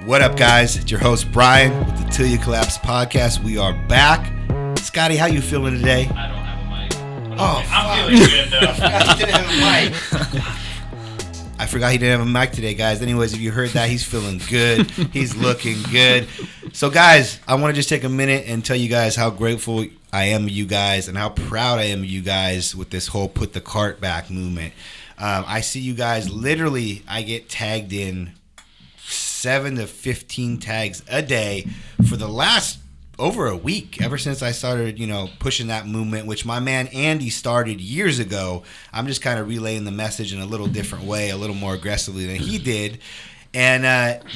What up, guys? It's your host, Brian, with the Til You Collapse Podcast. We are back. Scotty, how you feeling today? I don't have a mic. Oh, I'm feeling good, though. I didn't have a mic. I forgot he didn't have a mic today, guys. Anyways, if you heard that, he's feeling good. He's looking good. So, guys, I want to just take a minute and tell you guys how grateful I am of you guys and how proud I am of you guys with this whole put the cart back movement. I see you guys literally, I get tagged in 7 to 15 tags a day for the last over a week, ever since I started, pushing that movement, which my man Andy started years ago. I'm just kind of relaying the message in a little different way, a little more aggressively than he did. And,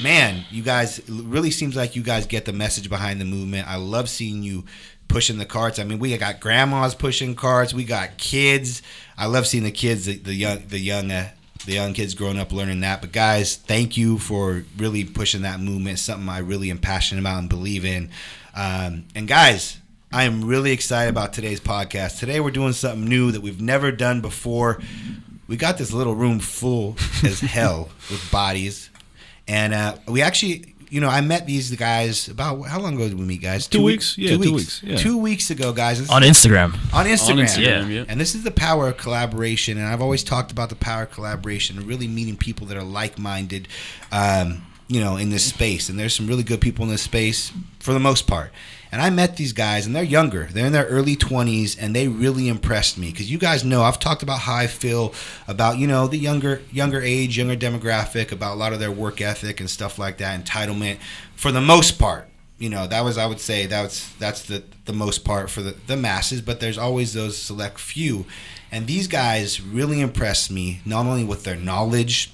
man, you guys, it really seems like you guys get the message behind the movement. I love seeing you pushing the carts. I mean, we got grandmas pushing carts. We got kids. I love seeing the kids, the young kids growing up learning that. But guys, thank you for really pushing that movement. It's something I really am passionate about and believe in. And guys, I am really excited about today's podcast. Today we're doing something new that we've never done before. We got this little room full as hell with bodies. And we actually, I met these guys about, how long ago did we meet, guys? 2 weeks? Yeah, 2 weeks. Yeah. 2 weeks ago, guys. On Instagram. On Instagram. Yeah. And this is the power of collaboration. And I've always talked about the power of collaboration and really meeting people that are like-minded, in this space. And there's some really good people in this space for the most part. And I met these guys, and they're younger. They're in their early 20s, and they really impressed me. Because you guys know, I've talked about how I feel about, the younger age, younger demographic, about a lot of their work ethic and stuff like that, entitlement. For the most part, I would say that's the most part for the masses, but there's always those select few. And these guys really impressed me, not only with their knowledge,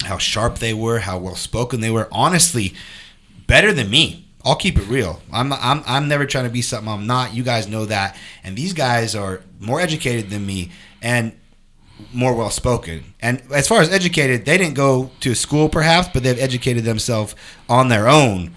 how sharp they were, how well spoken they were, honestly, better than me. I'll keep it real. I'm never trying to be something I'm not. You guys know that. And these guys are more educated than me and more well spoken. And as far as educated, they didn't go to school perhaps, but they've educated themselves on their own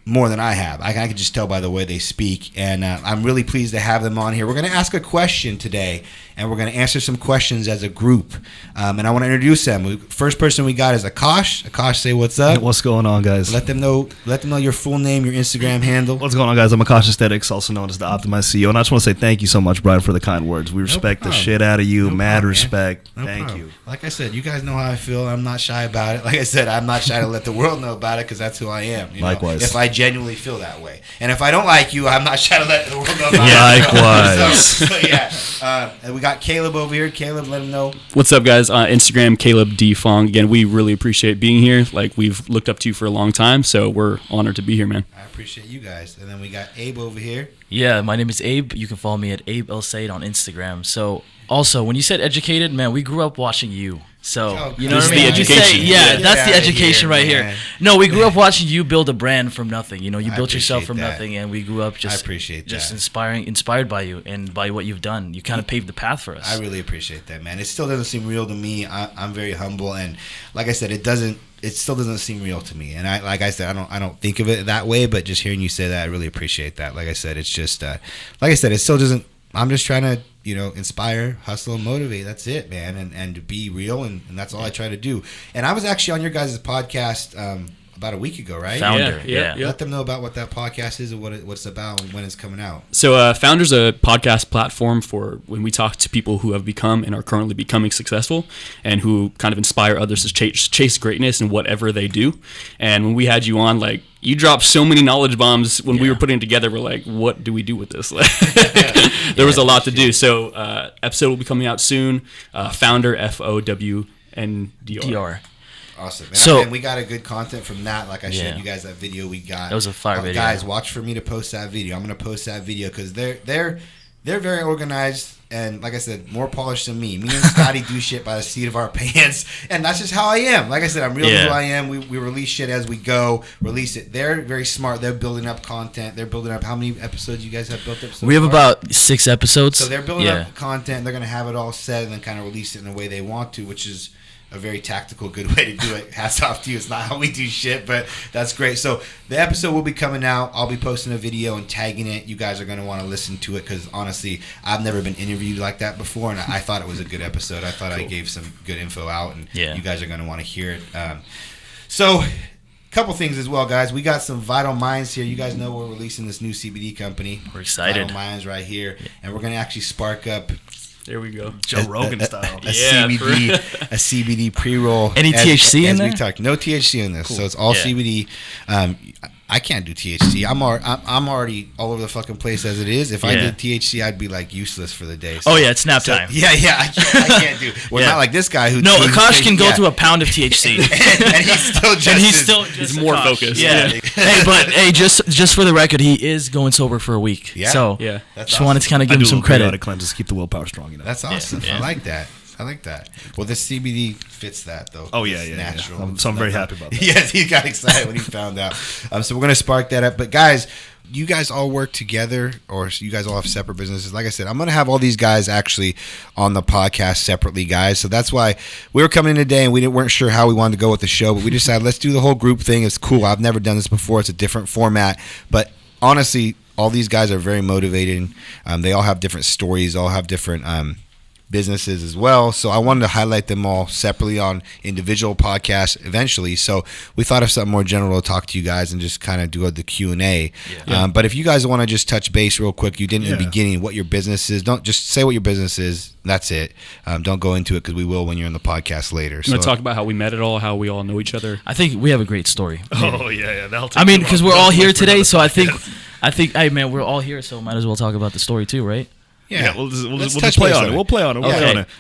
more than I have. I can just tell by the way they speak. And I'm really pleased to have them on here. We're going to ask a question today, and we're going to answer some questions as a group. And I want to introduce them. First person we got is Akaash. Akaash, say what's up. What's going on, guys? Let them know your full name, your Instagram handle. What's going on, guys? I'm Akaash Aesthetics, also known as the Optimized CEO. And I just want to say thank you so much, Brian, for the kind words. We respect the shit out of you. Mad respect. Thank you. Like I said, you guys know how I feel. I'm not shy about it. Like I said, I'm not shy to let the world know about it because that's who I am. Likewise. If I genuinely feel that way. And if I don't like you, I'm not shy to let the world know about it. Likewise. So yeah. And we got Caleb over here. Caleb, let him know. What's up, guys? Instagram, Caleb D. Fong. Again, we really appreciate being here. Like, we've looked up to you for a long time, so we're honored to be here, man. I appreciate you guys. And then we got Abe over here. Yeah, my name is Abe. You can follow me at Abe Elsayed on Instagram. So, also, when you said educated, man, we grew up watching you. So, you know what I mean? The education. That's the education right here. No, we grew up watching you build a brand from nothing. You built yourself from nothing, and we grew up just inspired by you and by what you've done. You kind of paved the path for us. I really appreciate that, man. It still doesn't seem real to me. I'm very humble, and like I said, it still doesn't seem real to me. And I don't think of it that way, but just hearing you say that, I really appreciate that. Like I said, it's just it still doesn't. I'm just trying to, inspire, hustle, and motivate. That's it, man. And to be real, and that's all I try to do. And I was actually on your guys' podcast about a week ago, right? Founder, yeah. Let them know about what that podcast is and what it's about and when it's coming out. So Founder's a podcast platform for when we talk to people who have become and are currently becoming successful and who kind of inspire others to chase greatness in whatever they do. And when we had you on, like, you dropped so many knowledge bombs when we were putting it together. We're like, what do we do with this? There was a lot to do. So episode will be coming out soon. Founder, FOWNDR. Awesome. And we got a good content from that. Like I showed you guys that video we got. That was a fire video. Guys, watch for me to post that video. I'm going to post that video because they're very organized. And like I said, more polished than me. Me and Scotty do shit by the seat of our pants. And that's just how I am. Like I said, I'm real who I am. We release shit as we go. Release it. They're very smart. They're building up content. They're building up how many episodes you guys have built up so We have far? about 6 episodes. So they're building up content. They're going to have it all set and then kind of release it in the way they want to, which is a very tactical, good way to do it. Hats off to you. It's not how we do shit, but that's great. So the episode will be coming out. I'll be posting a video and tagging it. You guys are going to want to listen to it because, honestly, I've never been interviewed like that before, and I thought it was a good episode. I thought I gave some good info out, and you guys are going to want to hear it. So couple things as well, guys. We got some Vital Minds here. You guys know we're releasing this new CBD company. We're excited. Vital Minds right here, and we're gonna actually spark up. There we go. Joe Rogan style. A CBD pre-roll. Any THC in there? We talked, no THC in this, cool. So it's all CBD. I can't do THC. I'm already all over the fucking place as it is. If I did THC, I'd be like useless for the day. So, it's nap time. I can't do. Well, not like this guy who. No, Akaash can go through a pound of THC, and he's still he's more focused. Yeah. Just for the record, he is going sober for a week. Yeah. So that's just wanted to kind of give him some credit. Cleanses, keep the willpower strong. That's awesome. I like that. Well, this CBD fits that though. Oh yeah, natural. Yeah. So I'm very happy about that. Yes, he got excited when he found out. So we're gonna spark that up. But guys, you guys all work together, or you guys all have separate businesses? Like I said, I'm gonna have all these guys actually on the podcast separately, guys. So that's why we were coming in today, and we weren't sure how we wanted to go with the show, but we decided let's do the whole group thing. It's cool. I've never done this before. It's a different format, but honestly, all these guys are very motivating. They all have different stories. All have different businesses as well, so I wanted to highlight them all separately on individual podcasts eventually. So we thought of something more general to talk to you guys and just kind of do the Q&A. But if you guys want to just touch base real quick, you didn't in the beginning what your business is. Don't just say what your business is. That's it. Don't go into it because we will when you're in the podcast later. So talk about how we met it all, how we all know each other. I think we have a great story. Oh yeah. I mean, because we're all here today, so I think, hey man, we're all here, so might as well talk about the story too, right? Yeah, we'll just play on it. We'll play on it.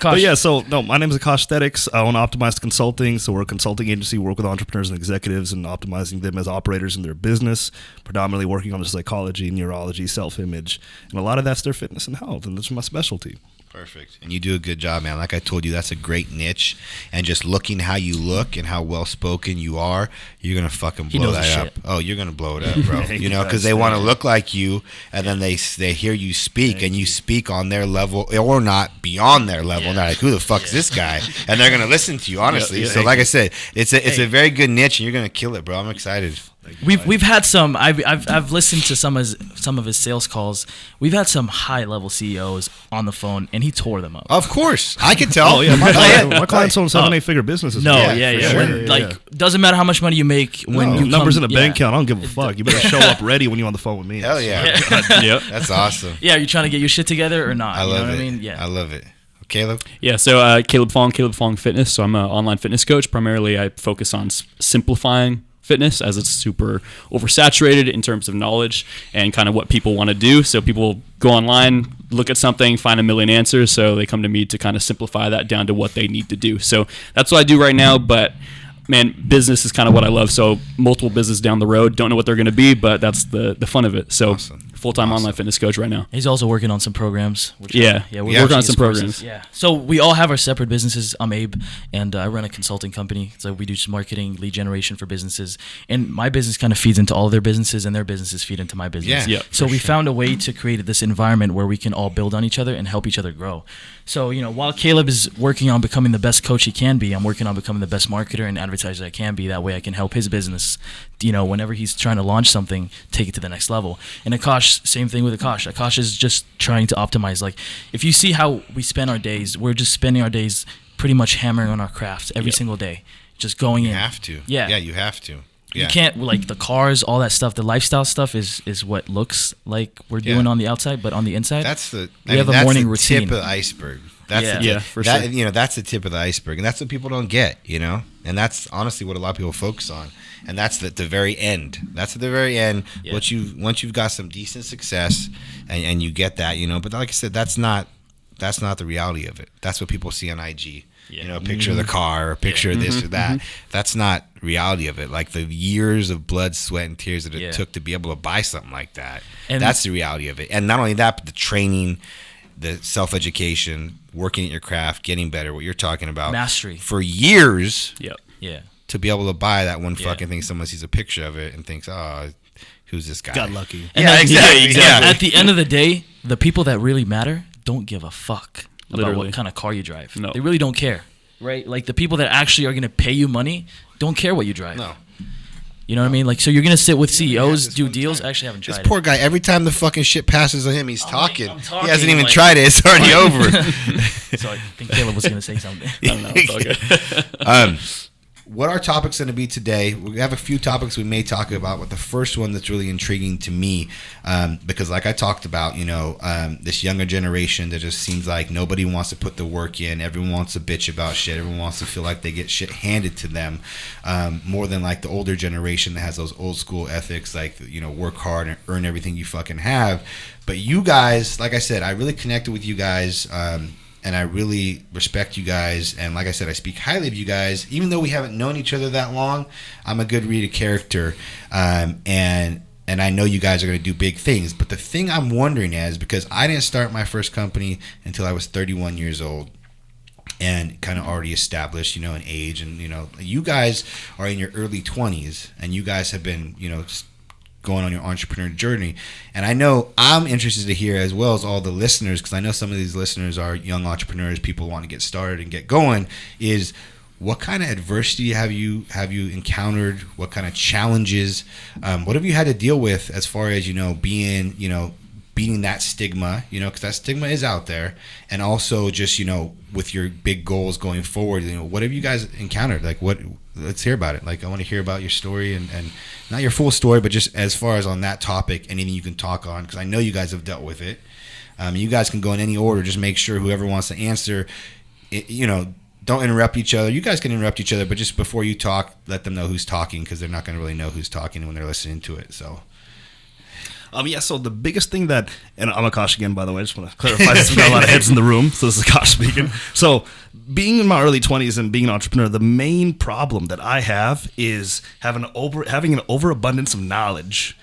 But my name is Akaash Aesthetics. I own Optimized Consulting. So we're a consulting agency. We work with entrepreneurs and executives and optimizing them as operators in their business, predominantly working on their psychology, neurology, self-image. And a lot of that's their fitness and health. And that's my specialty. Perfect. And you do a good job, man. Like I told you, that's a great niche. And just looking how you look and how well-spoken you are, you're going to fucking blow that up. Oh, you're going to blow it up, bro. You know, because they want to look like you, and then they hear you speak, and you speak on their level or not beyond their level. And they're like, who the fuck's this guy? And they're going to listen to you, honestly. So like I said, it's a very good niche, and you're going to kill it, bro. I'm excited. We've had some. I've listened to some of his sales calls. We've had some high level CEOs on the phone, and he tore them up. Of course, I can tell. My clients own 7-8 figure businesses. Doesn't matter how much money you make when you numbers in a bank account. I don't give a fuck. You better show up ready when you're on the phone with me. Hell yeah. Yep, that's awesome. Yeah, you're trying to get your shit together or not? I love it. I mean, yeah, I love it. Caleb? Yeah, so Caleb Fong Fitness. So I'm an online fitness coach. Primarily, I focus on simplifying fitness as it's super oversaturated in terms of knowledge and kind of what people want to do. So people go online, look at something, find a million answers. So they come to me to kind of simplify that down to what they need to do. So that's what I do right now. But man, business is kind of what I love. So multiple business down the road, don't know what they're going to be, but that's the fun of it. So full-time online fitness coach right now. He's also working on some programs. We're working on some programs. Yeah. So we all have our separate businesses. I'm Abe, and I run a consulting company. So we do some marketing, lead generation for businesses, and my business kind of feeds into all their businesses, and their businesses feed into my business. Yeah. So we found a way to create this environment where we can all build on each other and help each other grow. So while Caleb is working on becoming the best coach he can be, I'm working on becoming the best marketer and advertiser I can be. That way I can help his business, whenever he's trying to launch something, take it to the next level. And Akaash, same thing with Akaash. Akaash is just trying to optimize. Like, if you see how we spend our days, we're just spending our days pretty much hammering on our crafts every single day. Just going in. You have to. Yeah. Yeah, you have to. Yeah. You can't, like, the cars, all that stuff, the lifestyle stuff is what looks like we're doing on the outside, but on the inside, we have a morning routine. Tip of the iceberg. That's for sure. That's the tip of the iceberg, and that's what people don't get, and that's honestly what a lot of people focus on, and that's at the very end. That's at the very end. Yeah. Once you've got some decent success, and you get that, But like I said, that's not the reality of it. That's what people see on IG. A picture of the car, or a picture of this or that. That's not reality of it. Like the years of blood, sweat, and tears that it took to be able to buy something like that. And that's the reality of it. And not only that, but the training, the self-education, working at your craft, getting better, what you're talking about. Mastery. For years. Yep. Yeah. To be able to buy that one fucking thing, someone sees a picture of it and thinks, oh, who's this guy? Got lucky. Exactly. At the end of the day, the people that really matter don't give a fuck about what kind of car you drive. No. They really don't care, right? Like, the people that actually are going to pay you money don't care what you drive. No. You know what I mean? Like, so you're going to sit with CEOs, do deals. I actually haven't tried it. This poor guy, every time the fucking shit passes on him, he's talking. I'm talking. He hasn't even tried it. It's already over. So I think Caleb was going to say something. I don't know. It's all good. what our topic's going to be today, we have a few topics we may talk about, but the first one that's really intriguing to me, because like I talked about, this younger generation that just seems like nobody wants to put the work in. Everyone wants to bitch about shit. Everyone wants to feel like they get shit handed to them, more than like the older generation that has those old school ethics, like, work hard and earn everything you fucking have. But you guys, like I said, I really connected with you guys, and I really respect you guys. And like I said, I speak highly of you guys. Even though we haven't known each other that long, I'm a good read of character. And I know you guys are going to do big things. But the thing I'm wondering is, because I didn't start my first company until I was 31 years old and kind of already established, in age. And, you guys are in your early 20s, and you guys have been, going on your entrepreneur journey. And I know I'm interested to hear, as well as all the listeners, because I know some of these listeners are young entrepreneurs, people want to get started and get going, is what kind of adversity have you encountered? What kind of challenges? What have you had to deal with as far as, beating that stigma, because that stigma is out there, and also just, with your big goals going forward, what have you guys encountered? Like, let's hear about it. Like, I want to hear about your story, and not your full story, but just as far as on that topic, anything you can talk on, because I know you guys have dealt with it. You guys can go in any order. Just make sure whoever wants to answer, don't interrupt each other. You guys can interrupt each other, but just before you talk, let them know who's talking, because they're not going to really know who's talking when they're listening to it. So. So the biggest thing that, and I'm Akaash again, by the way, I just want to clarify this. We've got a lot of heads in the room, so this is Akaash speaking. So being in my early 20s and being an entrepreneur, the main problem that I have is having an overabundance of knowledge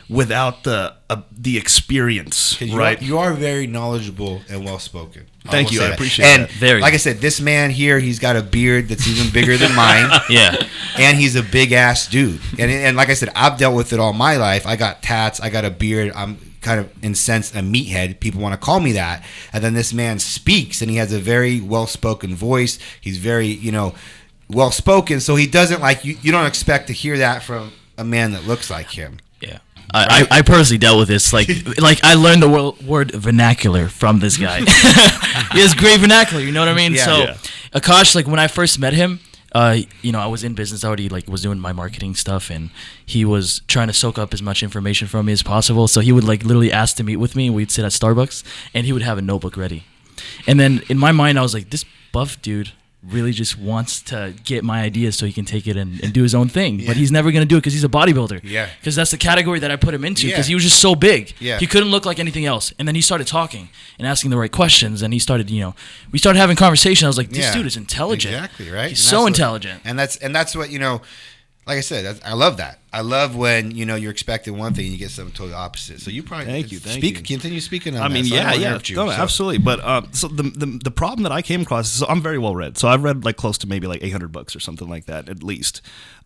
without the experience, right? You are very knowledgeable and well-spoken. Thank you. I appreciate that. And like I said, this man here, he's got a beard that's even bigger than mine. Yeah. And he's a big-ass dude. And like I said, I've dealt with it all my life. I got tats. I got a beard. I'm kind of, in a sense, a meathead. People want to call me that. And then this man speaks, and he has a very well-spoken voice. He's very, well-spoken. So he doesn't, like, you don't expect to hear that from a man that looks like him. Yeah. I personally dealt with this. Like I learned the word vernacular from this guy. He has great vernacular. You know what I mean? Yeah. Akaash, like when I first met him, I was in business already. Like was doing my marketing stuff, and he was trying to soak up as much information from me as possible. So he would like literally ask to meet with me, and we'd sit at Starbucks, and he would have a notebook ready. And then in my mind, I was like, this buff dude really just wants to get my ideas so he can take it and do his own thing. Yeah. But he's never going to do it because he's a bodybuilder. Yeah. Because that's the category that I put him into, because he was just so big. Yeah. He couldn't look like anything else. And then he started talking and asking the right questions, and he started, we started having conversation. I was like, this dude is intelligent. Exactly, right? He's so intelligent. And that's what, like I said, I love that. I love when you're expecting one thing and you get something totally opposite. So you probably thank you. Continue speaking on that. I mean, absolutely. But so the problem that I came across is, so I'm very well read. So I've read like close to maybe like 800 books or something like that at least.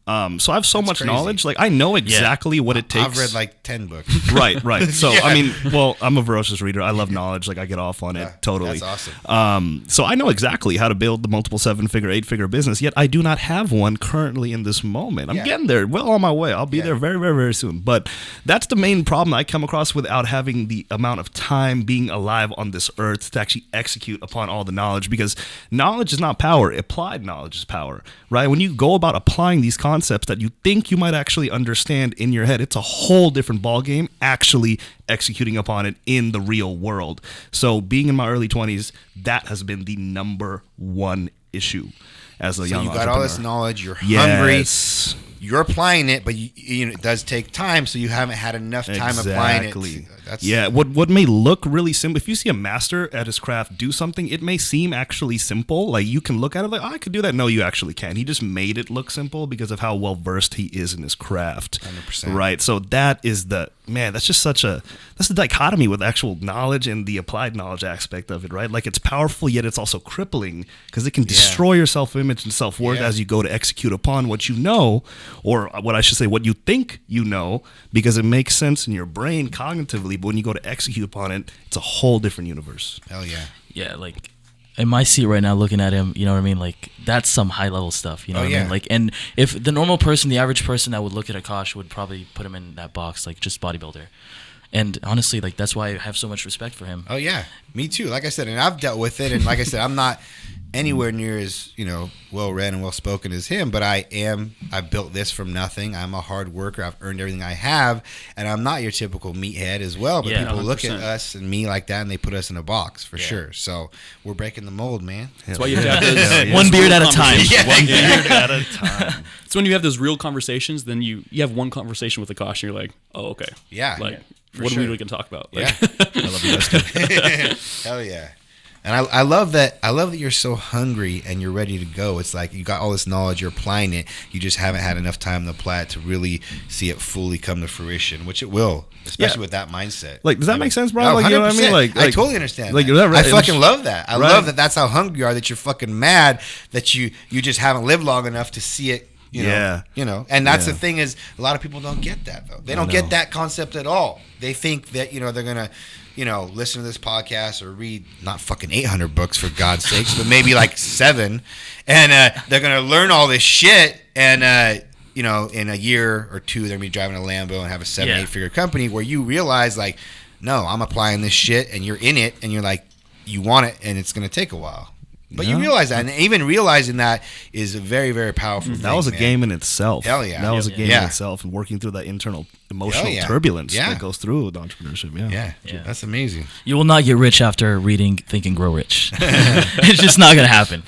So I have so much knowledge. Like I know exactly what it takes. I've read like 10 books. Right. So I mean, I'm a voracious reader. I love knowledge. Like I get off on it totally. That's awesome. So I know exactly how to build the multiple 7-figure, 8-figure business. Yet I do not have one currently in this moment. I'm getting there. Well on my way. I'll be there very, very, very soon. But that's the main problem I come across without having the amount of time being alive on this earth to actually execute upon all the knowledge. Because knowledge is not power. Applied knowledge is power. Right? When you go about applying these concepts that you think you might actually understand in your head, it's a whole different ballgame actually executing upon it in the real world. So being in my early 20s, that has been the number one issue as a young entrepreneur. So you got all this knowledge, you're hungry, you're applying it, but it does take time, so you haven't had enough time applying it. What may look really simple, if you see a master at his craft do something, it may seem actually simple. Like you can look at it like, I could do that. No, you actually can. He just made it look simple because of how well versed he is in his craft. 100%. Right. So that's just that's the dichotomy with actual knowledge and the applied knowledge aspect of it, right? Like it's powerful, yet it's also crippling because it can destroy your self-image and self-worth as you go to execute upon what you know, or what I should say, what you think you know, because it makes sense in your brain cognitively, but when you go to execute upon it, it's a whole different universe. Hell yeah. Yeah, like in my seat right now looking at him, you know what I mean? Like that's some high level stuff, you know what I mean? Like, and if the normal person, the average person that would look at Akaash would probably put him in that box, like just bodybuilder. And honestly, like, that's why I have so much respect for him. Oh yeah, me too. Like I said, and I've dealt with it, and like I said, I'm not anywhere near as, you know, well read and well spoken as him, but I've built this from nothing. I'm a hard worker. I've earned everything I have, and I'm not your typical meathead as well. But people 100%. Look at us and me like that, and they put us in a box for sure. So we're breaking the mold, man. That's why you have to have one beard at a time. One beard at a time. It's when you have those real conversations, then you have one conversation with Akaash, and you're like, oh, okay. Yeah. Like, what are we really going to talk about? Like, I love you guys too. Hell yeah. And I love that. I love that you're so hungry and you're ready to go. It's like you got all this knowledge, you're applying it. You just haven't had enough time to apply it to really see it fully come to fruition, which it will, especially with that mindset. Like, does that make sense, bro? No, like, you know what I mean? Like, I totally understand. Like, that. Right? I fucking love that. I love that. That's how hungry you are. That you're fucking mad that you just haven't lived long enough to see it. You know, and that's the thing is, a lot of people don't get that though. They don't get that concept at all. They think that, you know, they're gonna, you know, listen to this podcast or read not fucking 800 books for God's sakes, but maybe like 7, and they're gonna learn all this shit, and you know, in a year or 2, they're gonna be driving a Lambo and have a 7-8 figure company. Where you realize, like, no, I'm applying this shit, and you're in it, and you're like, you want it, and it's gonna take a while. But you realize that, and even realizing that is a very, very powerful thing. That was a game in itself. Hell yeah. That was a game in itself, and working through that internal emotional turbulence that goes through with entrepreneurship. Yeah, that's amazing. You will not get rich after reading Think and Grow Rich. It's just not going to happen.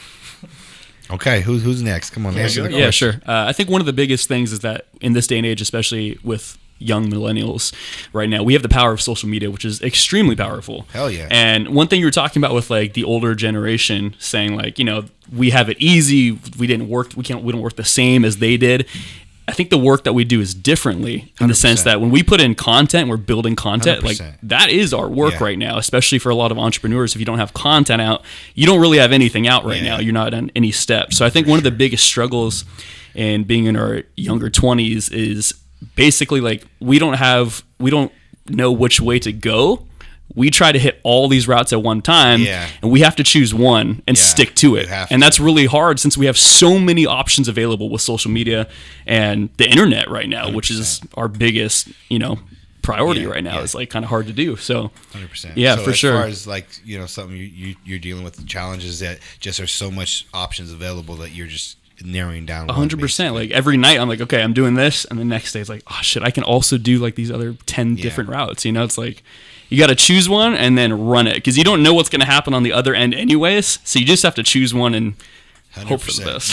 Okay, who's next? Come on, answer the question. Yeah, sure. I think one of the biggest things is that in this day and age, especially with young millennials right now, we have the power of social media, which is extremely powerful. Hell yeah. And one thing you were talking about with like the older generation saying, like, you know, we have it easy, we don't work the same as they did. I think the work that we do is differently in 100%. The sense that when we put in content, we're building content. 100%. Like, that is our work right now, especially for a lot of entrepreneurs. If you don't have content out, you don't really have anything out right now. You're not on any steps. So I think one of the biggest struggles in being in our younger 20s is basically like we don't know which way to go. We try to hit all these routes at one time, and we have to choose one and stick to it. And that's really hard since we have so many options available with social media and the internet right now, 100%. Which is our biggest, you know, priority right now. It's like kind of hard to do. So 100%. Yeah, so for sure. As far as like, you know, something you're dealing with, the challenges that just there's so much options available that you're just narrowing down 100%. Like every night I'm like, okay, I'm doing this, and the next day it's like, oh shit, I can also do like these other 10 different routes. You know, it's like you got to choose one and then run it, because you don't know what's going to happen on the other end anyways. So you just have to choose one and 100%. Hope for the best.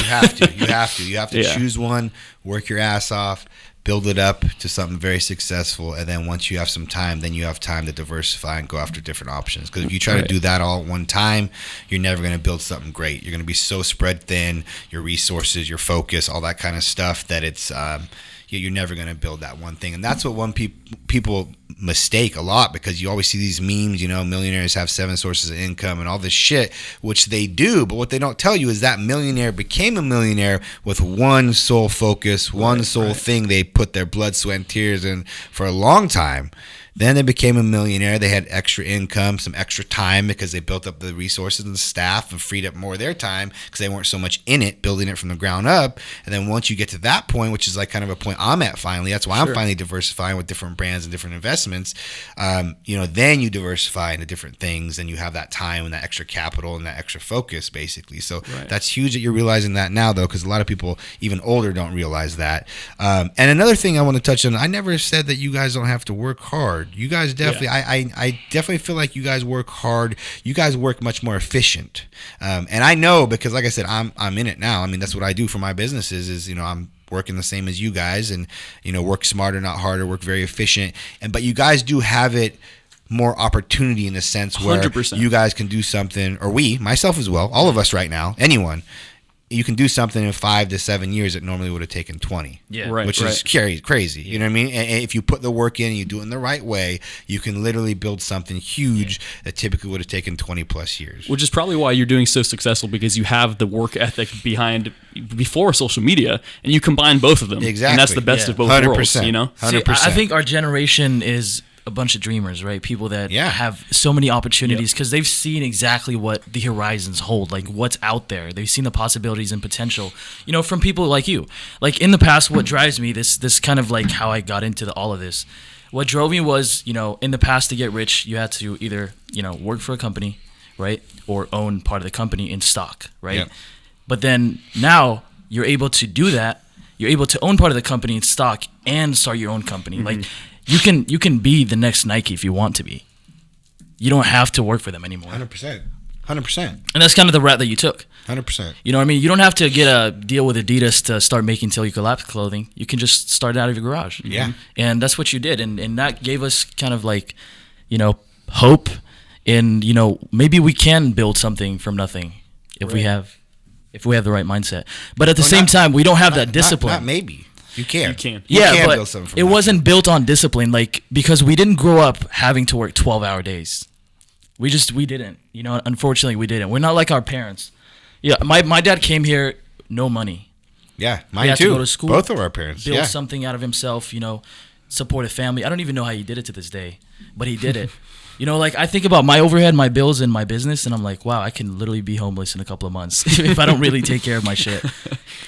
You have to choose one, work your ass off, build it up to something very successful, and then once you have some time, then you have time to diversify and go after different options. Because if you try to do that all at one time, you're never going to build something great. You're going to be so spread thin, your resources, your focus, all that kind of stuff, that it's you're never going to build that one thing. And that's what people mistake a lot, because you always see these memes, you know, millionaires have 7 sources of income and all this shit, which they do. But what they don't tell you is that millionaire became a millionaire with one sole focus, one sole thing they put their blood, sweat, and tears in for a long time. Then they became a millionaire. They had extra income, some extra time, because they built up the resources and the staff and freed up more of their time because they weren't so much in it, building it from the ground up. And then once you get to that point, which is like kind of a point I'm at finally, that's why I'm finally diversifying with different brands and different investments. You know, then you diversify into different things, and you have that time and that extra capital and that extra focus, basically. So that's huge that you're realizing that now, though, because a lot of people, even older, don't realize that. And another thing I want to touch on, I never said that you guys don't have to work hard. You guys definitely, I definitely feel like you guys work hard. You guys work much more efficient. And I know, because like I said, I'm in it now. I mean, that's what I do for my businesses is, you know, I'm working the same as you guys, and, you know, work smarter, not harder, work very efficient. But you guys do have it more opportunity in the sense where 100%. You guys can do something, or myself as well, all of us right now, anyone, you can do something in 5 to 7 years that normally would have taken 20. Which is crazy. You know what I mean? And if you put the work in and you do it in the right way, you can literally build something huge that typically would have taken 20 plus years. Which is probably why you're doing so successful, because you have the work ethic before social media, and you combine both of them. Exactly. And that's the best of both 100%. worlds, you know? 100%. See, I think our generation is a bunch of dreamers, right? People that have so many opportunities because they've seen exactly what the horizons hold, like what's out there. They've seen the possibilities and potential, you know, from people like you. Like in the past, what drives me, this kind of like how I got into all of this, What drove me was, in the past to get rich, you had to either, work for a company, right? Or own part of the company in stock, right? Yep. But then now you're able to do that. You're able to own part of the company in stock and start your own company. Mm-hmm. Like you can be the next Nike if you want to be. You don't have to work for them anymore. 100%. And that's kind of the route that you took. 100%. You know what I mean? You don't have to get a deal with Adidas to start making Till You Collapse clothing. You can just start it out of your garage. Yeah. And that's what you did. And that gave us kind of like, hope. And, maybe we can build something from nothing if we have the right mindset. But at the same time, we don't have that discipline. Not maybe. You can. You can. You can but build something from it nothing. wasn't built on discipline, like, because we didn't grow up having to work 12-hour days. We didn't. Unfortunately, we didn't. We're not like our parents. Yeah, my dad came here, no money. Yeah, He mine had too. to go to school, Both of our parents. build Yeah. something out of himself, support a family. I don't even know how he did it to this day, but he did it. Like I think about my overhead, my bills, and my business, and I'm like, wow, I can literally be homeless in a couple of months if I don't really take care of my shit.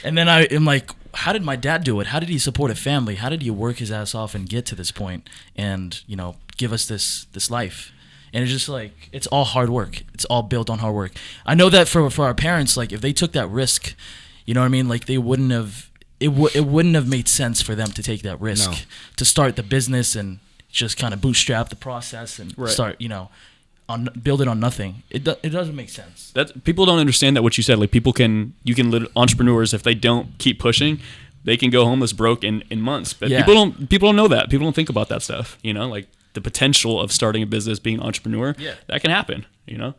And then I'm like, how did my dad do it? How did he support a family? How did he work his ass off and get to this point and, give us this life? And it's just like, it's all hard work. It's all built on hard work. I know that for our parents, like if they took that risk, you know what I mean? Like they wouldn't have, it wouldn't have made sense for them to take that risk to start the business and just kind of bootstrap the process and start, build it on nothing. It doesn't make sense. That people don't understand that what you said. Like entrepreneurs, if they don't keep pushing, they can go homeless broke in months. But people don't know that. People don't think about that stuff. Like the potential of starting a business, being an entrepreneur, that can happen.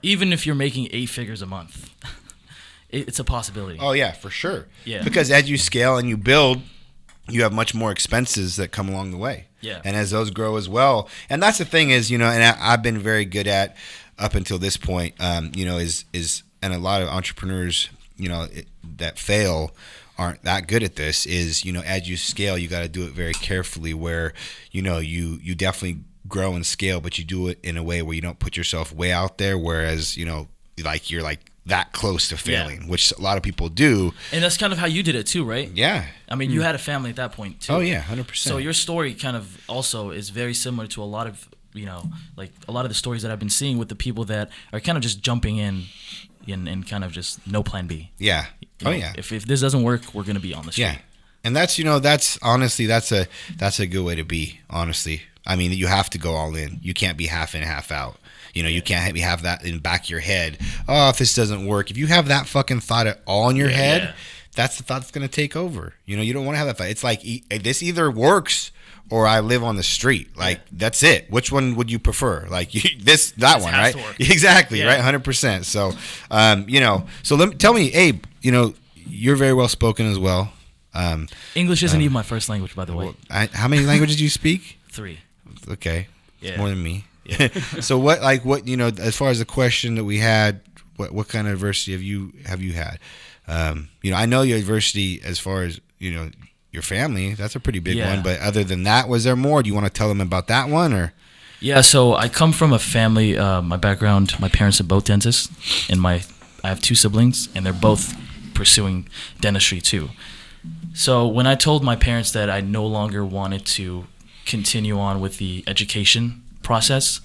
Even if you're making 8 figures a month, it's a possibility. Oh yeah, for sure. Yeah. Because as you scale and you build, you have much more expenses that come along the way. Yeah. And as those grow as well, and that's the thing is, and I've been very good at up until this point, is and a lot of entrepreneurs, that fail aren't that good at this. Is as you scale, you got to do it very carefully. Where you definitely grow and scale, but you do it in a way where you don't put yourself way out there. Whereas like you're like that close to failing, which a lot of people do. And that's kind of how you did it too, right? Yeah. I mean, you had a family at that point too. Oh yeah, 100%. So your story kind of also is very similar to a lot of, like a lot of the stories that I've been seeing with the people that are kind of just jumping in kind of just no plan B. Yeah. Yeah. If this doesn't work, we're going to be on the street. Yeah. And that's, that's honestly, that's a good way to be, honestly. I mean, you have to go all in. You can't be half in, half out. You can't have that in the back of your head. Oh, if this doesn't work. If you have that fucking thought at all in your head, that's the thought that's going to take over. You don't want to have that thought. It's like this either works or I live on the street. Like, that's it. Which one would you prefer? Like, that one, right? Exactly, right? 100%. So, so tell me, Abe, you're very well spoken as well. English isn't even my first language, by the way. How many languages do you speak? 3. Okay. Yeah. More than me. Yeah. So what as far as the question that we had, what kind of adversity have you had? I know your adversity as far as your family. That's a pretty big one. But other than that, was there more? Do you want to tell them about that one or? Yeah. So I come from a family. My background. My parents are both dentists, and I have 2 siblings, and they're both pursuing dentistry too. So when I told my parents that I no longer wanted to continue on with the education process,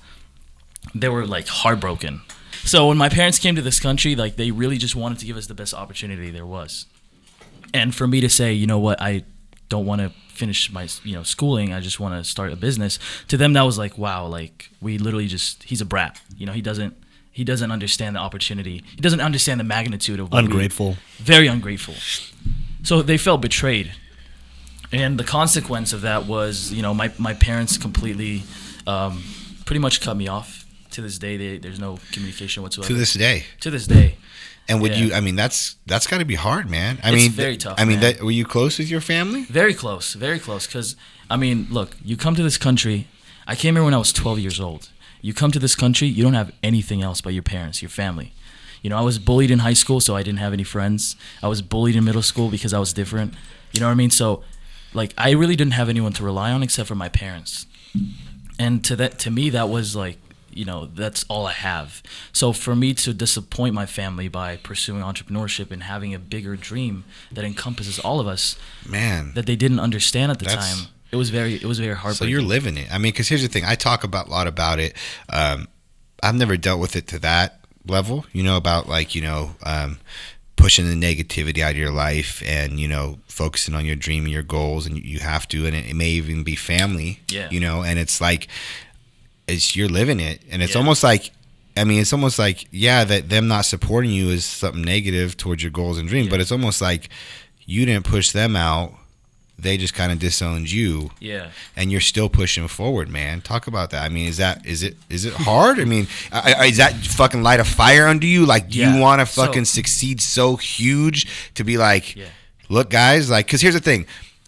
they were like heartbroken. So when my parents came to this country, like they really just wanted to give us the best opportunity there was. And for me to say, you know what, I don't want to finish my schooling, I just want to start a business, to them that was like, wow, like we literally he's a brat. He doesn't understand the opportunity. He doesn't understand the magnitude of what ungrateful. Very ungrateful. So they felt betrayed. And the consequence of that was, my parents completely pretty much cut me off. To this day, there's no communication whatsoever. To this day. And would you? I mean, that's got to be hard, man. It's very tough. I mean, man. Were you close with your family? Very close. Because I mean, look, you come to this country. I came here when I was 12 years old. You come to this country, you don't have anything else but your parents, your family. I was bullied in high school, so I didn't have any friends. I was bullied in middle school because I was different. You know what I mean? So, like, I really didn't have anyone to rely on except for my parents. And to me, that was like, that's all I have. So for me to disappoint my family by pursuing entrepreneurship and having a bigger dream that encompasses all of us, man, that they didn't understand at the time, It was very heartbreaking. So you're living it. I mean, because here's the thing. I talk a lot about it. I've never dealt with it to that level, about pushing the negativity out of your life and, focusing on your dream and your goals, and you have to, and it may even be family, and it's like, you're living it. And it's almost like, that them not supporting you is something negative towards your goals and dreams, but it's almost like you didn't push them out. They just kind of disowned you. Yeah. And you're still pushing forward, man. Talk about that. I mean, is it hard? I mean, is that fucking light a fire under you? Like, you want to fucking succeed so huge to be like, look, guys, like, because here's the thing.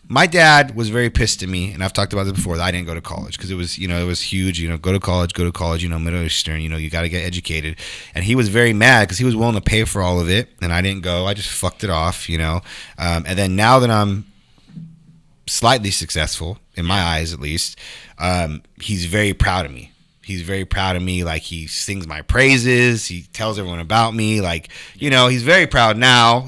My dad was very pissed at me, and I've talked about this before, that I didn't go to college because it was huge, go to college, Middle Eastern, you got to get educated. And he was very mad because he was willing to pay for all of it, and I didn't go. I just fucked it off, and then now that I'm slightly successful in my eyes, at least, he's very proud of me. Like, he sings my praises, he tells everyone about me, like, he's very proud now,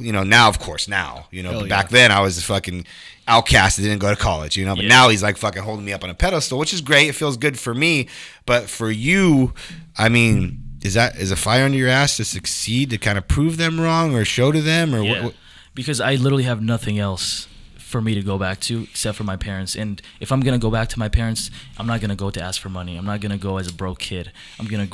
of course, but back then I was a fucking outcast that didn't go to college, but now he's like fucking holding me up on a pedestal, which is great. It feels good for me, but for you, I mean, is a fire under your ass to succeed, to kind of prove them wrong or show to them, or what? Because I literally have nothing else for me to go back to except for my parents. And if I'm gonna go back to my parents, I'm not gonna go to ask for money. I'm not gonna go as a broke kid. I'm gonna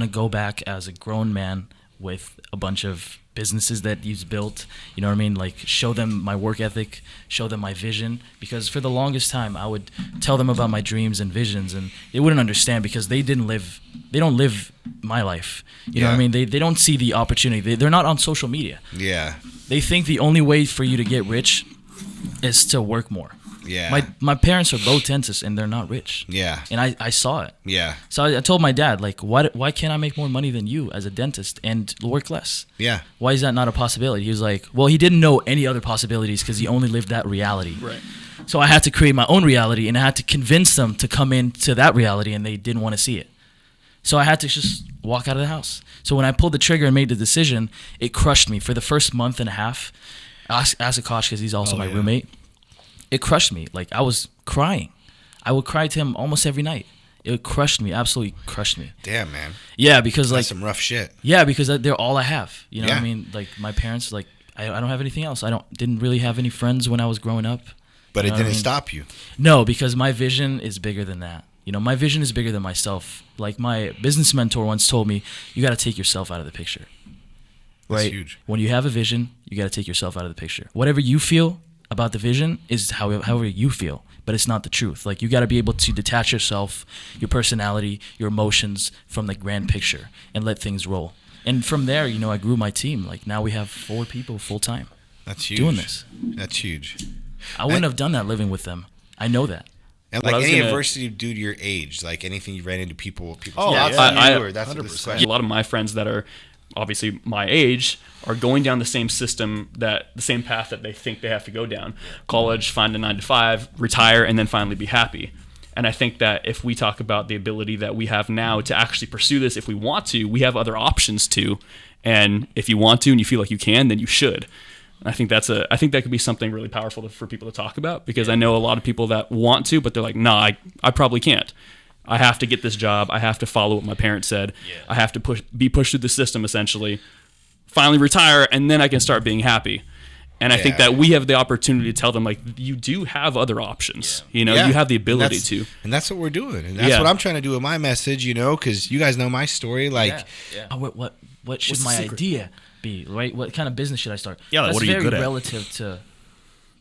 go back as a grown man with a bunch of businesses that he's built. You know what I mean? Like, show them my work ethic, show them my vision. Because for the longest time, I would tell them about my dreams and visions, and they wouldn't understand because they don't live my life. You know what I mean? They don't see the opportunity. They're not on social media. Yeah. They think the only way for you to get rich is to work more. Yeah. My parents are both dentists and they're not rich. Yeah. And I saw it. Yeah. So I told my dad, like, why can't I make more money than you as a dentist and work less? Yeah. Why is that not a possibility? He was like, well, he didn't know any other possibilities because he only lived that reality. Right. So I had to create my own reality, and I had to convince them to come into that reality, and they didn't want to see it. So I had to just walk out of the house. So when I pulled the trigger and made the decision, it crushed me for the first month and a half. Ask Akaash, because he's also my roommate. It crushed me. Like, I was crying. I would cry to him almost every night. It crushed me, absolutely crushed me. Damn, man. Yeah, because that's some rough shit. Yeah, because they're all I have. You know what I mean? Like, my parents, like, I don't have anything else. Didn't really have any friends when I was growing up. But it didn't stop you. No, because my vision is bigger than that. My vision is bigger than myself. Like, my business mentor once told me, you got to take yourself out of the picture. Right? That's huge. When you have a vision, you got to take yourself out of the picture. Whatever you feel about the vision is however you feel, but it's not the truth. Like, you got to be able to detach yourself, your personality, your emotions from the grand picture and let things roll. And from there, I grew my team. Like, now we have 4 people full time. That's huge. Doing this. That's huge. I wouldn't have done that living with them. I know that. And like any adversity due to your age, like anything you ran into people. Oh, yeah, that's 100%. A lot of my friends that are obviously my age are going down the same path that they think they have to go down. College, find a 9-to-5, retire, and then finally be happy. And I think that if we talk about the ability that we have now to actually pursue this, if we want to, we have other options too. And if you want to and you feel like you can, then you should. And I think that could be something really powerful for people to talk about, because I know a lot of people that want to, but they're like, nah, I probably can't. I have to get this job. I have to follow what my parents said. Yeah. I have to be pushed through the system, essentially, finally retire, and then I can start being happy. And I think that we have the opportunity to tell them, like, you do have other options. You have the ability to. And that's what we're doing. And that's what I'm trying to do with my message, because you guys know my story. Like, what should my idea be, right? What kind of business should I start? Yeah, like, what are you good at? That's very relative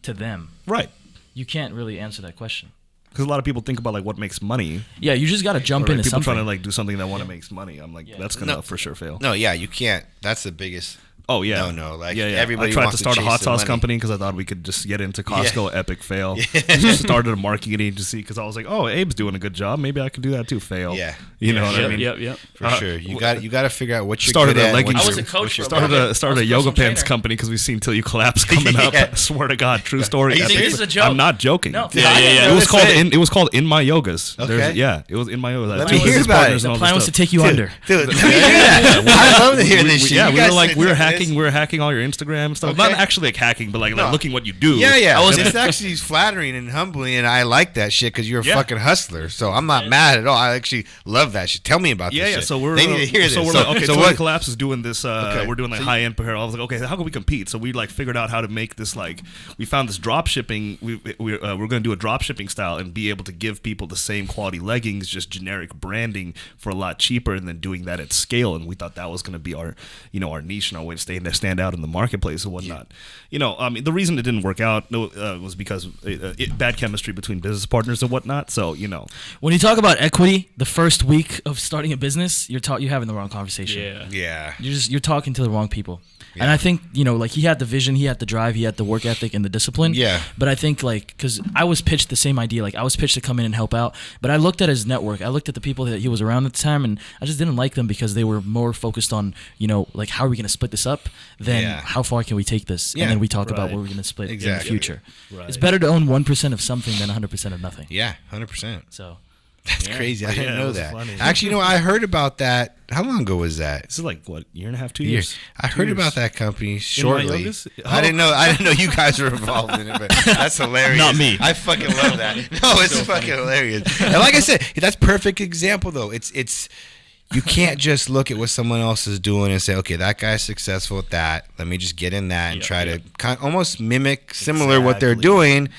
to them. Right. You can't really answer that question. Because a lot of people think about, like, what makes money. Yeah, you just got to jump into something. People trying to, like, do something that makes money. I'm like, that's going to for sure fail. No, you can't. That's the biggest. Oh, yeah. No. Like, everybody I tried wants to start to a hot sauce money. company because I thought we could just get into Costco. Epic fail. Just started a marketing agency because I was like, oh, Abe's doing a good job. Maybe I could do that too. Fail. Yeah. You know what I mean? Yep. For sure. You got to figure out what you're good at. I was a coach. Started a yoga pants company because we've seen Till You Collapse coming up. I swear to God, true story. You think this is a joke? I'm not joking. No. It was called In My Yogas. Okay. It was In My Yogas. Let me hear about it. The plan was to take you under. Dude, let me hear that. I love to hear this shit. Yeah, we we're hacking all your Instagram and stuff. Not actually like hacking, but like looking what you do. Yeah. It's actually flattering and humbling, and I like that shit because you're a fucking hustler. So I'm not mad at all. I actually love that shit. Tell me about this shit. So they need to hear this. So Til You Collapse is doing this. We're doing like high end apparel. I was like, okay, how can we compete? So we like figured out how to make this like we found this drop shipping. We're going to do a drop shipping style and be able to give people the same quality leggings, just generic branding for a lot cheaper, and then doing that at scale. And we thought that was going to be our niche and our way to stand out in the marketplace and whatnot. The reason it didn't work out was because bad chemistry between business partners and whatnot. So when you talk about equity, the first week of starting a business, you're having the wrong conversation. Yeah. You're talking to the wrong people. Yeah. And I think, like he had the vision, he had the drive, he had the work ethic and the discipline. Yeah. But I think because I was pitched the same idea, like I was pitched to come in and help out, but I looked at his network, I looked at the people that he was around at the time, and I just didn't like them because they were more focused on, like how are we going to split this up than how far can we take this? Yeah. And then we talk about what we're going to split in the future. Right. It's better to own 1% of something than 100% of nothing. Yeah, 100%. So. That's crazy. I didn't know that. Funny. Actually, I heard about that. How long ago was that? This is like year and a half, 2 years. I heard about that company shortly. I didn't know you guys were involved in it, but that's hilarious. Not me. I fucking love that. No, it's so fucking hilarious. And like I said, that's perfect example though. It's you can't just look at what someone else is doing and say, okay, that guy's successful at that. Let me just get in that and try to almost mimic similar what they're doing.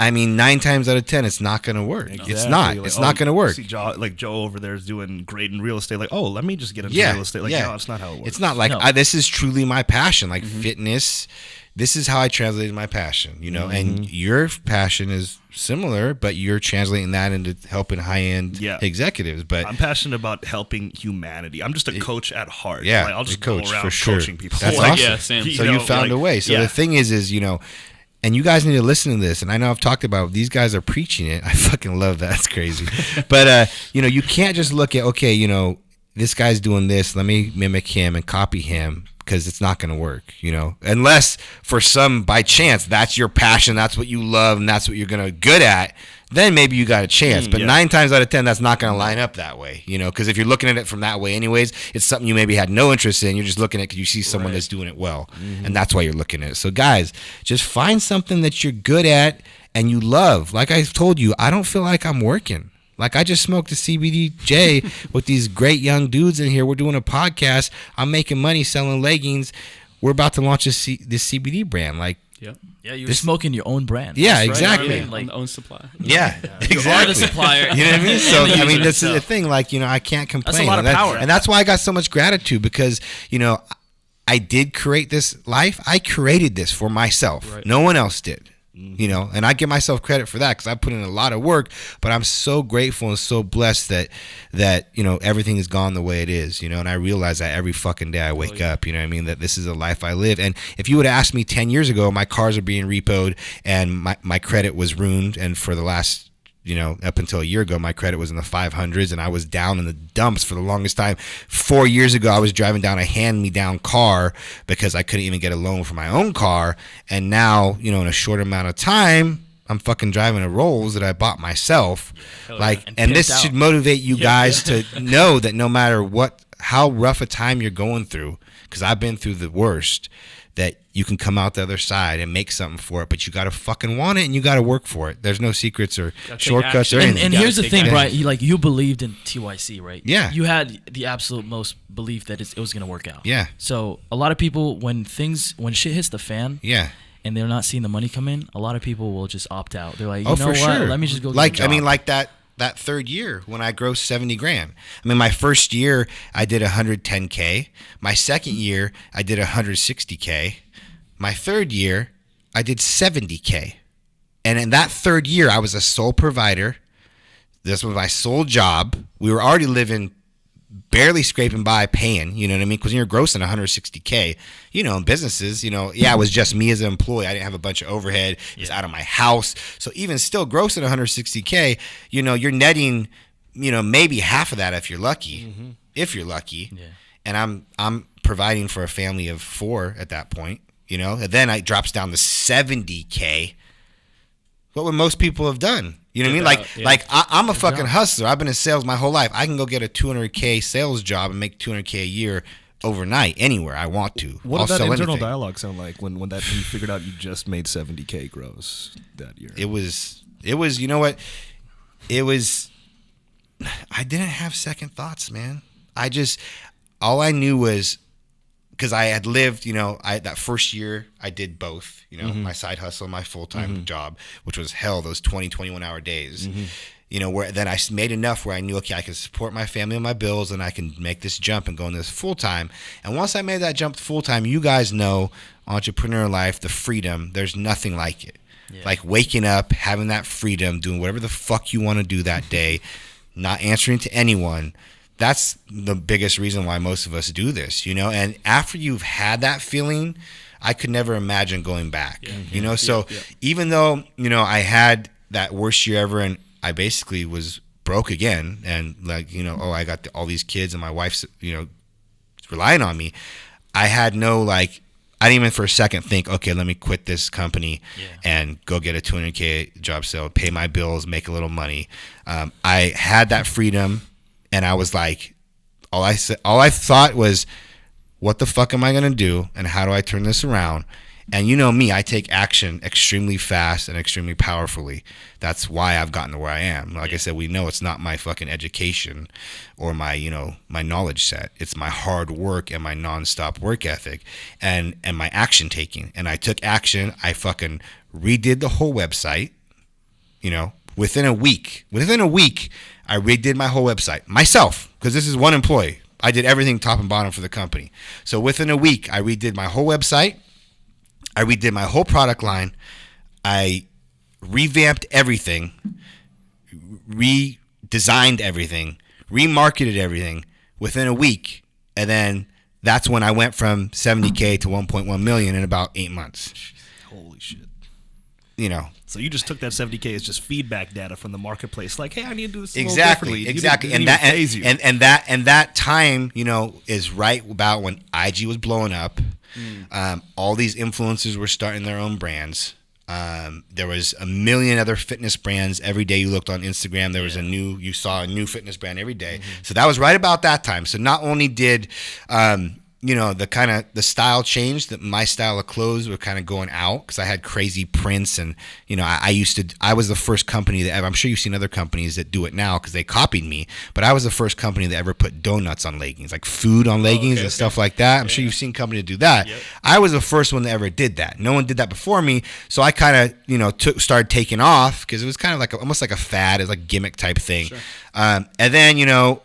I mean, 9 times out of 10, it's not going to work. Exactly. It's not. It's not going to work. See Joe over there is doing great in real estate. Like, let me just get into real estate. Like, no, it's not how it works. It's not like this is truly my passion. Like fitness, this is how I translated my passion. And your passion is similar, but you're translating that into helping high-end executives. But I'm passionate about helping humanity. I'm just a coach at heart. Yeah, I'll just coach go around for sure. coaching people. That's awesome. Yeah, same. So you found a way. So the thing is and you guys need to listen to this. And I know I've talked about these guys are preaching it. I fucking love that. It's crazy. But, you can't just look at, okay, this guy's doing this. Let me mimic him and copy him because it's not going to work, Unless for by chance, that's your passion, that's what you love, and that's what you're going to good at. Then maybe you got a chance. But 9 times out of 10, that's not going to line up that way, because if you're looking at it from that way anyways, it's something you maybe had no interest in. You're just looking at it because you see someone that's doing it well. And that's why you're looking at it. So guys, just find something that you're good at and you love. Like I told you, I don't feel like I'm working. Like I just smoked a CBD with these great young dudes in here. We're doing a podcast. I'm making money selling leggings. We're about to launch this CBD brand. Like, yeah, you're smoking your own brand. Yeah, exactly. Right. Like own supply. Yeah, exactly. You are the supplier. You know what I mean? So I mean, this is the thing. Like, I can't complain. That's a lot of power, and that's why I got so much gratitude because I did create this life. I created this for myself. Right. No one else did. And I give myself credit for that because I put in a lot of work, but I'm so grateful and so blessed that everything has gone the way it is, and I realize that every fucking day I wake up, what I mean, that this is a life I live. And if you would have asked me 10 years ago, my cars are being repoed and my credit was ruined, and for the last up until a year ago, my credit was in the 500s and I was down in the dumps for the longest time. 4 years ago, I was driving down a hand-me-down car because I couldn't even get a loan for my own car. And now, in a short amount of time, I'm fucking driving a Rolls that I bought myself. And this should motivate you guys to know that no matter how rough a time you're going through, because I've been through the worst, that you can come out the other side and make something for it, but you got to fucking want it and you got to work for it. There's no secrets or shortcuts or anything. And here's the thing, Brian, you believed in TYC, right? Yeah. You had the absolute most belief that it was going to work out. Yeah. So a lot of people, when shit hits the fan, and they're not seeing the money come in, a lot of people will just opt out. They're like, you know what? Sure. Let me just go get a job. I mean, like that third year when I grossed $70,000. I mean, my first year I did $110K. My second year I did $160K. My third year, I did $70K. And in that third year, I was a sole provider. This was my sole job. We were already living, barely scraping by, paying, you know what I mean? Because when you're grossing $160K, in businesses, it was just me as an employee. I didn't have a bunch of overhead. It's out of my house. So even still grossing $160K, you're netting, maybe half of that if you're lucky. If you're lucky. Yeah. And I'm providing for a family of 4 at that point. And then it drops down to $70K. What would most people have done? You know what I mean? I'm a fucking hustler. I've been in sales my whole life. I can go get a $200K sales job and make $200K a year overnight anywhere I want to. What did that internal dialogue sound like when you figured out you just made 70K gross that year? It was, you know what? I didn't have second thoughts, man. All I knew was, because I had lived, that first year I did both, my side hustle, my full-time job, which was hell, those 20, 21-hour days. Where then I made enough where I knew, okay, I can support my family and my bills, and I can make this jump and go into this full time. And once I made that jump full time, you guys know, entrepreneur life, the freedom, there's nothing like it. Yeah. Like waking up, having that freedom, doing whatever the fuck you want to do that day, not answering to anyone. That's the biggest reason why most of us do this, And after you've had that feeling, I could never imagine going back, even though, I had that worst year ever, and I basically was broke again, and I got all these kids and my wife's, relying on me. I had no, I didn't even for a second think, okay, let me quit this company and go get a 200K job sale, pay my bills, make a little money. I had that freedom, and I was like, all I thought was, what the fuck am I going to do, and how do I turn this around? And you know me, I take action extremely fast and extremely powerfully. That's why I've gotten to where I am. Like I said, we know it's not my fucking education or my, my knowledge set. It's my hard work and my nonstop work ethic and my action taking. And I took action. I fucking redid the whole website, within a week. Within a week, I redid my whole website myself, because this is one employee. I did everything top and bottom for the company. So within a week, I redid my whole website. I redid my whole product line. I revamped everything, redesigned everything, remarketed everything within a week. And then that's when I went from 70K to 1.1 million in about 8 months. Holy shit. So you just took that 70K as just feedback data from the marketplace, like, hey, I need to do this differently. Exactly. And that time, is right about when IG was blowing up. All these influencers were starting their own brands. There was a million other fitness brands. Every day you looked on Instagram, there was you saw a new fitness brand every day. So that was right about that time. So not only did, the style changed, that my style of clothes were kind of going out, because I had crazy prints, and I was the first company that I'm sure you've seen other companies that do it now because they copied me, but I was the first company that ever put donuts on leggings, like food on leggings and stuff like that. I'm sure you've seen companies do that. Yep. I was the first one that ever did that. No one did that before me, so I kind of started taking off, because it was kind of like almost like a fad, it's like gimmick type thing. Sure. And then a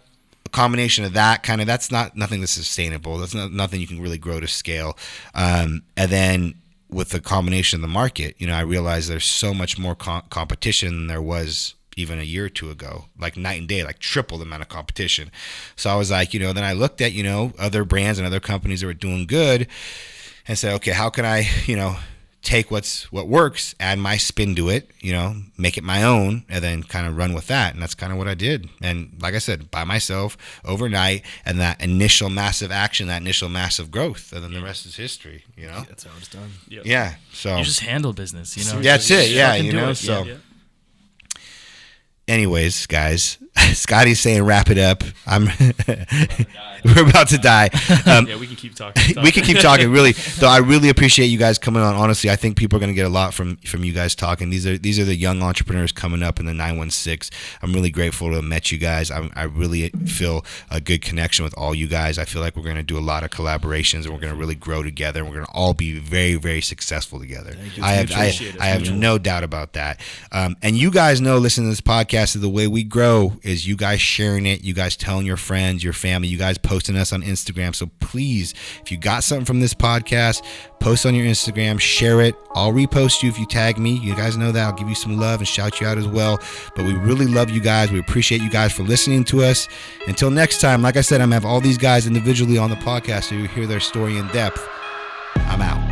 combination of that that's nothing that's sustainable. That's nothing you can really grow to scale. And then with the combination of the market, I realized there's so much more competition than there was even a year or two ago, like night and day, like triple the amount of competition. So I was like, then I looked at, other brands and other companies that were doing good and said, okay, how can I, take what works, add my spin to it, make it my own, and then kind of run with that. And that's kind of what I did. And like I said, by myself overnight, and that initial massive action, that initial massive growth, and then the rest is history, Yeah, that's how it's done. Yep. Yeah. So you just handle business, That's it. Yeah. So anyways, guys, Scotty's saying wrap it up. We're about to die. We can keep talking. We can keep talking. Really, though, I really appreciate you guys coming on. Honestly, I think people are going to get a lot from you guys talking. These are the young entrepreneurs coming up in the 916. I'm really grateful to have met you guys. I really feel a good connection with all you guys. I feel like we're going to do a lot of collaborations, and we're going to really grow together, and we're going to all be very, very successful together. I have no doubt about that. And you guys know, listening to this podcast, the way we grow is you guys sharing it, you guys telling your friends, your family, you guys posting us on Instagram. So please, if you got something from this podcast, post on your Instagram, share it. I'll repost you if you tag me. You guys know that. I'll give you some love and shout you out as well. But we really love you guys. We appreciate you guys for listening to us. Until next time, like I said, I'm going to have all these guys individually on the podcast so you hear their story in depth. I'm out.